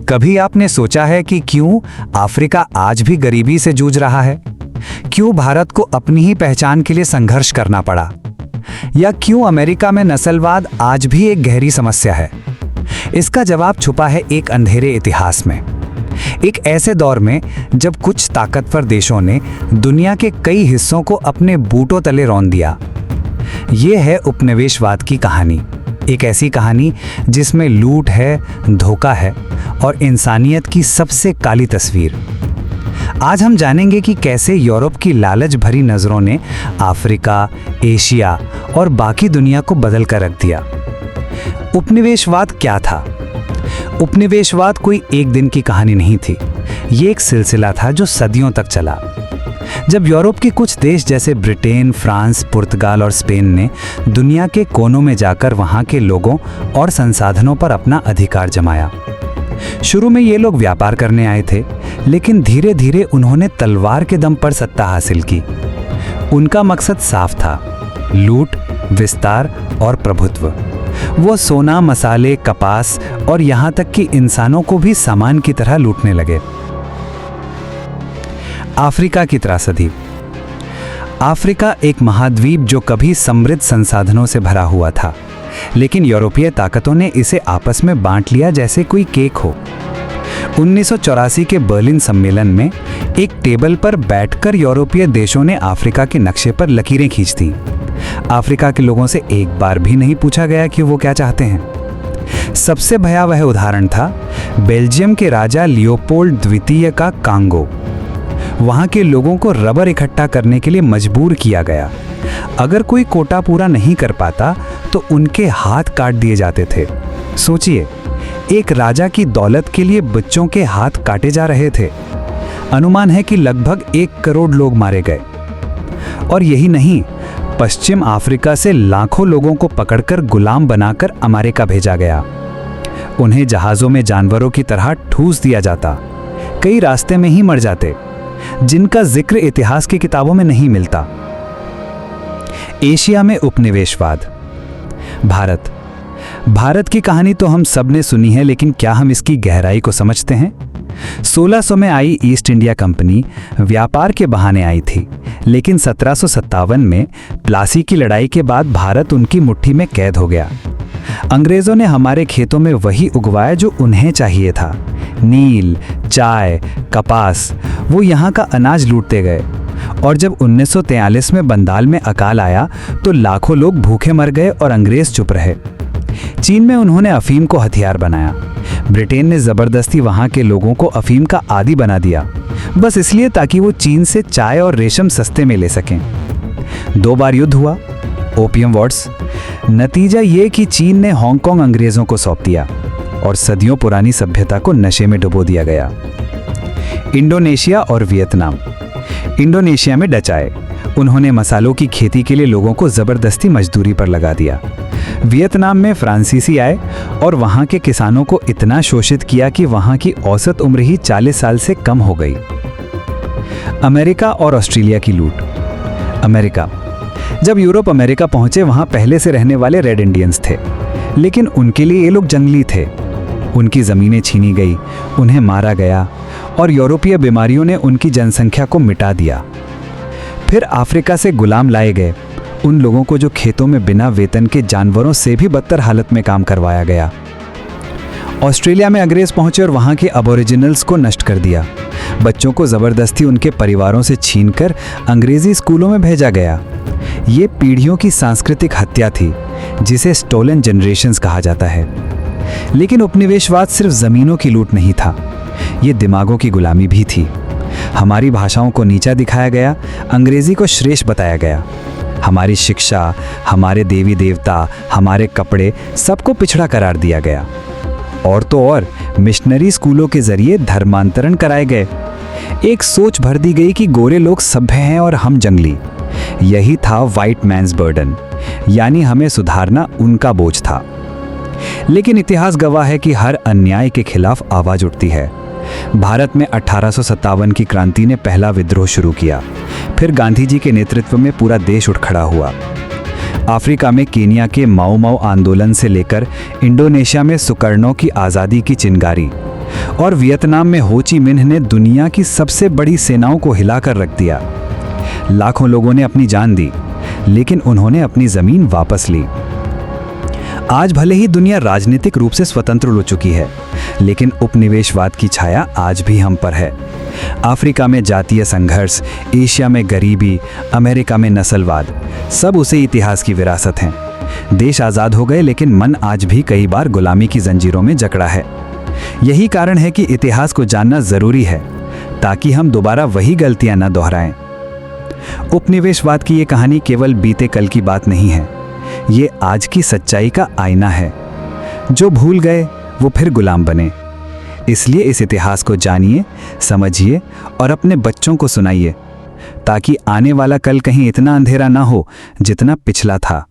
कभी आपने सोचा है कि क्यों अफ्रीका आज भी गरीबी से जूझ रहा है? क्यों भारत को अपनी ही पहचान के लिए संघर्ष करना पड़ा? या क्यों अमेरिका में नस्लवाद आज भी एक गहरी समस्या है? इसका जवाब छुपा है एक अंधेरे इतिहास में, एक ऐसे दौर में जब कुछ ताकतवर देशों ने दुनिया के कई हिस्सों को अपने बूटों तले रौंद दिया। ये है उपनिवेशवाद की कहानी, एक ऐसी कहानी जिसमें लूट है, धोखा है और इंसानियत की सबसे काली तस्वीर। आज हम जानेंगे कि कैसे यूरोप की लालच भरी नज़रों ने अफ्रीका, एशिया और बाकी दुनिया को बदल कर रख दिया। उपनिवेशवाद क्या था? उपनिवेशवाद कोई एक दिन की कहानी नहीं थी, ये एक सिलसिला था जो सदियों तक चला। जब यूरोप के कुछ देश जैसे ब्रिटेन, फ्रांस, पुर्तगाल और स्पेन ने दुनिया के कोनों में जाकर वहां के लोगों और संसाधनों पर अपना अधिकार जमाया। शुरू में ये लोग व्यापार करने आए थे, लेकिन धीरे धीरे उन्होंने तलवार के दम पर सत्ता हासिल की। उनका मकसद साफ था, लूट, विस्तार और प्रभुत्व। वो सोना, मसाले, कपास और यहाँ तक कि इंसानों को भी सामान की तरह लूटने लगे। अफ्रीका की त्रासदी। अफ्रीका एक महाद्वीप जो कभी समृद्ध संसाधनों से भरा हुआ था, लेकिन यूरोपीय ताकतों ने इसे आपस में बांट लिया जैसे कोई केक हो। 1984 के बर्लिन सम्मेलन में एक टेबल पर बैठकर यूरोपीय देशों ने अफ्रीका के नक्शे पर लकीरें खींच दी। अफ्रीका के लोगों से एक बार भी नहीं पूछा गया कि वो क्या चाहते हैं। सबसे भयावह उदाहरण था बेल्जियम के राजा लियोपोल्ड द्वितीय का कांगो। वहां के लोगों को रबर इकट्ठा करने के लिए मजबूर किया गया। अगर कोई कोटा पूरा नहीं कर पाता तो उनके हाथ काट दिए जाते थे। सोचिए, एक राजा की दौलत के लिए बच्चों के हाथ काटे जा रहे थे। अनुमान है कि लगभग 1 करोड़ लोग मारे गए। और यही नहीं, पश्चिम अफ्रीका से लाखों लोगों को पकड़कर गुलाम बनाकर अमेरिका भेजा गया। उन्हें जहाज़ों में जानवरों की तरह ठूस दिया जाता, कई रास्ते में ही मर जाते, जिनका जिक्र इतिहास की किताबों में नहीं मिलता। एशिया में उपनिवेशवाद। भारत की कहानी तो हम सब ने सुनी है, लेकिन क्या हम इसकी गहराई को समझते हैं? 1600 में आई ईस्ट इंडिया कंपनी व्यापार के बहाने आई थी, लेकिन 1757 में प्लासी की लड़ाई के बाद भारत उनकी मुट्ठी में कैद हो गया। अंग्रेजों ने हमारे खेतों में वही उगवाया जो उन्हें चाहिए था, नील, चाय, कपास। वो यहाँ का अनाज लूटते गए और जब 1943 में बंगाल में अकाल आया तो लाखों लोग भूखे मर गए और अंग्रेज चुप रहे। चीन में उन्होंने अफीम को हथियार बनाया। ब्रिटेन ने जबरदस्ती वहां के लोगों को अफीम का आदी बना दिया, बस इसलिए ताकि वो चीन से चाय और रेशम सस्ते में ले सकें। 2 बार युद्ध हुआ, ओपियम वॉर्स। नतीजा ये कि चीन ने हांगकांग अंग्रेजों को सौंप दिया और सदियों पुरानी सभ्यता को नशे में डुबो दिया गया। इंडोनेशिया और वियतनाम। इंडोनेशिया में डच आए। उन्होंने मसालों की खेती के लिए लोगों को जबरदस्ती मजदूरी पर लगा दिया। वियतनाम में फ्रांसीसी आए और वहां के किसानों को इतना शोषित किया कि वहां की औसत उम्र ही 40 साल से कम हो गई। अमेरिका और ऑस्ट्रेलिया की लूट। अमेरिका। जब यूरोप अमेरिका पहुंचे, वहां पहले से रहने वाले रेड इंडियंस थे, लेकिन उनके लिए ये लोग जंगली थे। उनकी ज़मीनें छीनी गई, उन्हें मारा गया और यूरोपीय बीमारियों ने उनकी जनसंख्या को मिटा दिया। फिर अफ्रीका से गुलाम लाए गए, उन लोगों को जो खेतों में बिना वेतन के जानवरों से भी बदतर हालत में काम करवाया गया। ऑस्ट्रेलिया में अंग्रेज पहुंचे और वहां के अबोरिजिनल्स को नष्ट कर दिया। बच्चों को जबरदस्ती उनके परिवारों से छीनकर अंग्रेजी स्कूलों में भेजा गया। ये पीढ़ियों की सांस्कृतिक हत्या थी, जिसे स्टोलन जनरेशंस कहा जाता है। लेकिन उपनिवेशवाद सिर्फ जमीनों की लूट नहीं था, ये दिमागों की गुलामी भी थी। हमारी भाषाओं को नीचा दिखाया गया, अंग्रेजी को श्रेष्ठ बताया गया। हमारी शिक्षा, हमारे देवी देवता, हमारे कपड़े, सबको पिछड़ा करार दिया गया। और तो और मिशनरी स्कूलों के जरिए धर्मांतरण कराए गए। एक सोच भर दी गई कि गोरे लोग सभ्य हैं और हम जंगली। यही था व्हाइट मैन्स बर्डन, यानी हमें सुधारना उनका बोझ था। लेकिन इतिहास गवाह है कि हर अन्याय के खिलाफ आवाज उठती है। भारत में 1857 की क्रांति ने पहला विद्रोह शुरू किया। फिर गांधी जी के नेतृत्व में पूरा देश उठ खड़ा हुआ। अफ्रीका में केनिया के माओ माओ आंदोलन से लेकर इंडोनेशिया में सुकर्णों की आज़ादी की चिंगारी, और वियतनाम में हो ची मिन्ह ने दुनिया की सबसे बड़ी सेनाओं को हिलाकर रख दिया। लाखों लोगों ने अपनी जान दी, लेकिन उन्होंने अपनी जमीन वापस ली। आज भले ही दुनिया राजनीतिक रूप से स्वतंत्र हो चुकी है, लेकिन उपनिवेशवाद की छाया आज भी हम पर है। अफ्रीका में जातीय संघर्ष, एशिया में गरीबी, अमेरिका में नस्लवाद, सब उसे इतिहास की विरासत हैं। देश आज़ाद हो गए, लेकिन मन आज भी कई बार गुलामी की जंजीरों में जकड़ा है। यही कारण है कि इतिहास को जानना जरूरी है, ताकि हम दोबारा वही गलतियां न दोहराएं। उपनिवेशवाद की ये कहानी केवल बीते कल की बात नहीं है, ये आज की सच्चाई का आईना है। जो भूल गए वो फिर गुलाम बने। इसलिए इस इतिहास को जानिए, समझिए और अपने बच्चों को सुनाइए, ताकि आने वाला कल कहीं इतना अंधेरा ना हो जितना पिछला था।